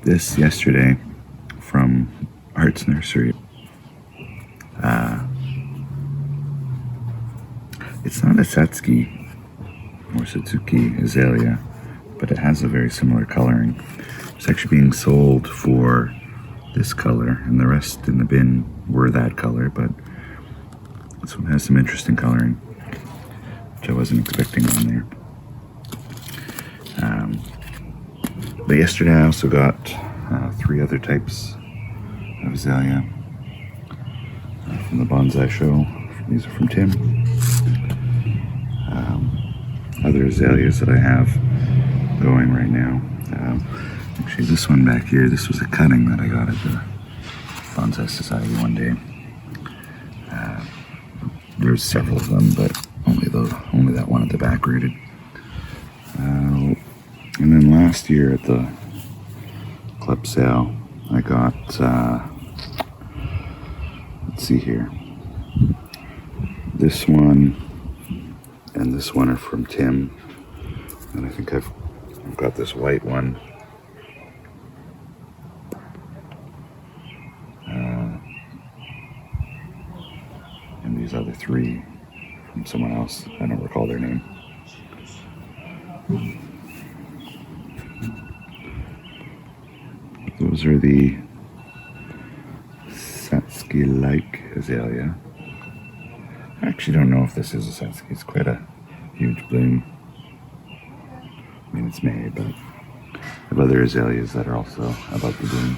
this yesterday from Arts Nursery. It's not a Satsuki or Satsuki azalea, but it has a very similar coloring. It's actually being sold for this color, and the rest in the bin were that color, but this one has some interesting coloring, which I wasn't expecting on there. But yesterday I also got 3 other types of azalea from the bonsai show. These are from Tim. Other azaleas that I have going right now. Actually, this one back here, this was a cutting that I got at the Bonsai Society one day. There's several of them, but only that one at the back rooted. And then last year at the club sale, I got, let's see here, this one and this one are from Tim, and I think I've got this white one. And these other 3 from someone else. I don't recall their name. Those are the Satsuki-like azalea. I actually don't know if this is a Satsuki. It's quite a huge bloom. I mean, it's May, but I have other azaleas that are also about to bloom.